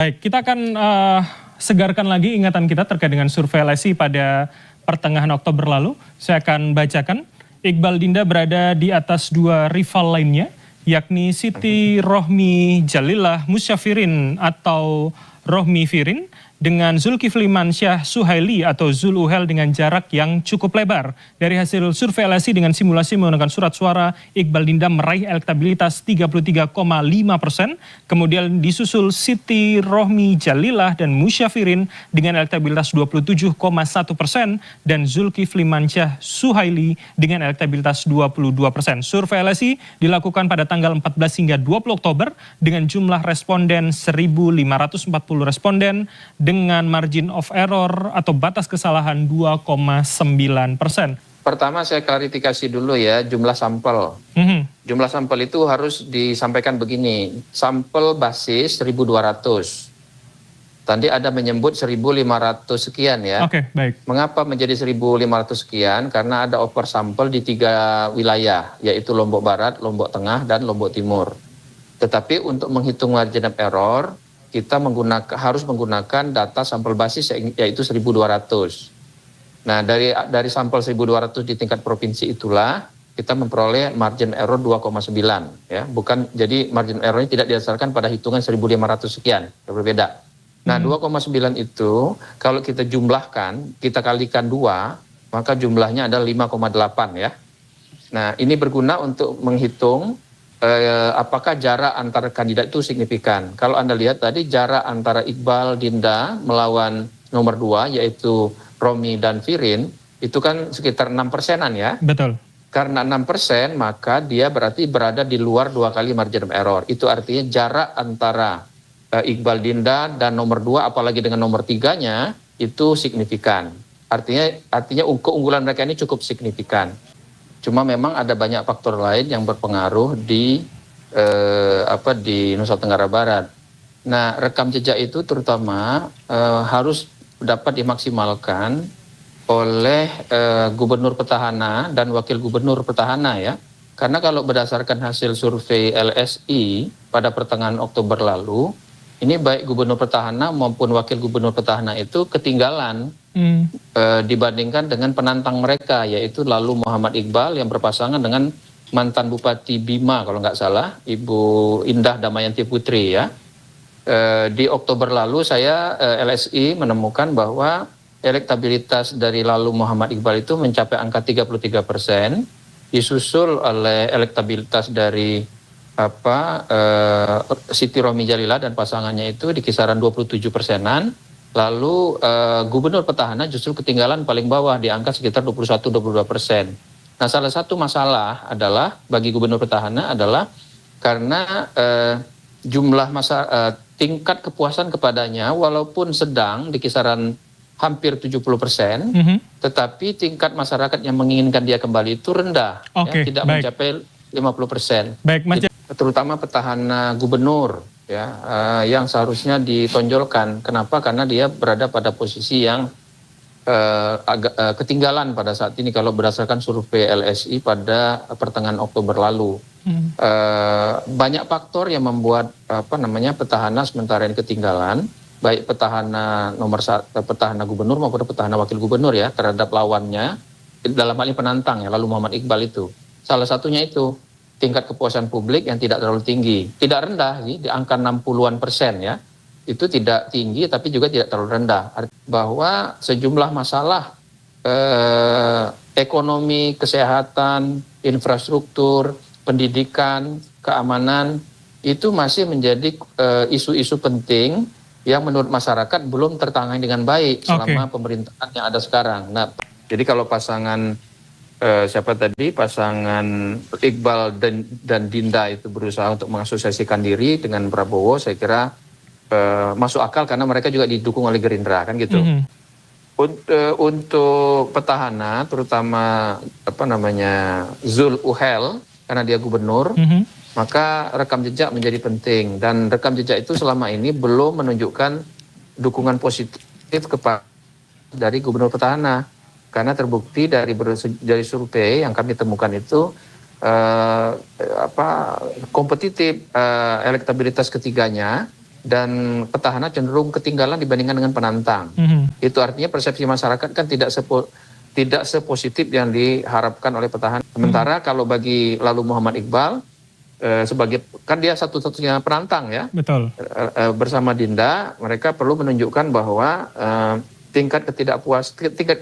Baik, kita akan segarkan lagi ingatan kita terkait dengan survei LSI pada pertengahan Oktober lalu. Saya akan bacakan. Iqbal Dinda berada di atas dua rival lainnya, yakni Siti Rohmi Jalillah Musyafirin atau Rohmi Firin dengan Zulkifli Mansyah Suhaili atau Zul Uhel dengan jarak yang cukup lebar. Dari hasil survei LSI dengan simulasi menggunakan surat suara, Iqbal Dinda meraih elektabilitas 33,5%, kemudian disusul Siti Rohmi Jalillah dan Musyafirin dengan elektabilitas 27,1% dan Zulkifli Mansyah Suhaili dengan elektabilitas 22%. Survei LSI dilakukan pada tanggal 14 hingga 20 Oktober dengan jumlah responden 1.540 responden dengan margin of error atau batas kesalahan 2,9%. Pertama saya klarifikasi dulu ya jumlah sampel. Jumlah sampel itu harus disampaikan begini, sampel basis 1.200. Tadi ada menyebut 1.500 sekian ya. Oke, baik. Mengapa menjadi 1.500 sekian? Karena ada oversampel di 3 wilayah, yaitu Lombok Barat, Lombok Tengah, dan Lombok Timur. Tetapi untuk menghitung margin of error, kita harus menggunakan data sampel basis yaitu 1.200. Nah, dari sampel 1.200 di tingkat provinsi itulah kita memperoleh margin error 2,9 ya. Bukan, jadi margin errornya tidak didasarkan pada hitungan 1.500 sekian, berbeda. Nah, 2,9 itu kalau kita jumlahkan, kita kalikan 2, maka jumlahnya adalah 5,8 ya. Nah, ini berguna untuk menghitung apakah jarak antara kandidat itu signifikan. Kalau Anda lihat tadi jarak antara Iqbal Dinda melawan nomor 2 yaitu Rohmi dan Firin itu kan sekitar 6%-an ya. Betul. Karena 6% maka dia berarti berada di luar 2 kali margin of error. Itu artinya jarak antara Iqbal Dinda dan nomor 2 apalagi dengan nomor 3-nya itu signifikan. Artinya keunggulan mereka ini cukup signifikan. Cuma memang ada banyak faktor lain yang berpengaruh di Nusa Tenggara Barat. Nah, rekam jejak itu terutama harus dapat dimaksimalkan oleh gubernur petahana dan wakil gubernur petahana ya. Karena kalau berdasarkan hasil survei LSI pada pertengahan Oktober lalu, ini baik gubernur petahana maupun wakil gubernur petahana itu ketinggalan dibandingkan dengan penantang mereka, yaitu lalu Muhammad Iqbal yang berpasangan dengan mantan Bupati Bima kalau nggak salah, Ibu Indah Damayanti Putri ya. Di Oktober lalu saya LSI menemukan bahwa elektabilitas dari lalu Muhammad Iqbal itu mencapai angka 33%, disusul oleh elektabilitas dari Siti Rohmi Jalillah dan pasangannya itu di kisaran 27%-an. Lalu gubernur petahana justru ketinggalan paling bawah di angka sekitar 21-22%. Nah, salah satu masalah adalah bagi gubernur petahana adalah karena tingkat kepuasan kepadanya walaupun sedang di kisaran hampir 70%, tetapi tingkat masyarakat yang menginginkan dia kembali itu rendah, ya, tidak mencapai 50%. Baik, Mas. Terutama petahana gubernur ya, yang seharusnya ditonjolkan. Kenapa? Karena dia berada pada posisi yang agak ketinggalan pada saat ini kalau berdasarkan survei LSI pada pertengahan Oktober lalu. Banyak faktor yang membuat petahana sementara ini ketinggalan, baik petahana petahana gubernur maupun petahana wakil gubernur ya terhadap lawannya, dalam hal ini penantang ya, lalu Muhammad Iqbal itu. Salah satunya itu tingkat kepuasan publik yang tidak terlalu tinggi, tidak rendah sih, di angka 60-an% ya. Itu tidak tinggi tapi juga tidak terlalu rendah. Bahwa sejumlah masalah ekonomi, kesehatan, infrastruktur, pendidikan, keamanan itu masih menjadi isu-isu penting yang menurut masyarakat belum tertangani dengan baik selama pemerintahan yang ada sekarang. Nah, jadi kalau pasangan pasangan Iqbal dan Dinda itu berusaha untuk mengasosiasikan diri dengan Prabowo, saya kira masuk akal karena mereka juga didukung oleh Gerindra kan gitu. Untuk petahana terutama Zul Uhel karena dia gubernur, maka rekam jejak menjadi penting dan rekam jejak itu selama ini belum menunjukkan dukungan positif kepada dari gubernur petahana. Karena terbukti dari survei yang kami temukan itu kompetitif elektabilitas ketiganya dan petahana cenderung ketinggalan dibandingkan dengan penantang. Itu artinya persepsi masyarakat kan tidak sepositif yang diharapkan oleh petahana. Sementara kalau bagi Lalu Muhammad Iqbal sebagai kan dia satu-satunya penantang ya. Betul. Bersama Dinda mereka perlu menunjukkan bahwa tingkat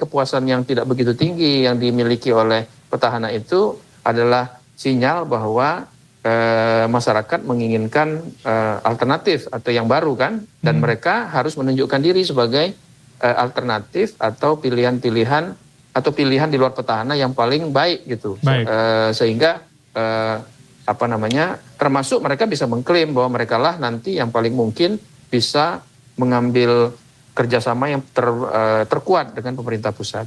kepuasan yang tidak begitu tinggi yang dimiliki oleh petahana itu adalah sinyal bahwa masyarakat menginginkan alternatif atau yang baru kan, dan mereka harus menunjukkan diri sebagai alternatif atau pilihan-pilihan atau pilihan di luar petahana yang paling baik gitu. Sehingga termasuk mereka bisa mengklaim bahwa mereka lah nanti yang paling mungkin bisa mengambil kerjasama yang terkuat dengan pemerintah pusat.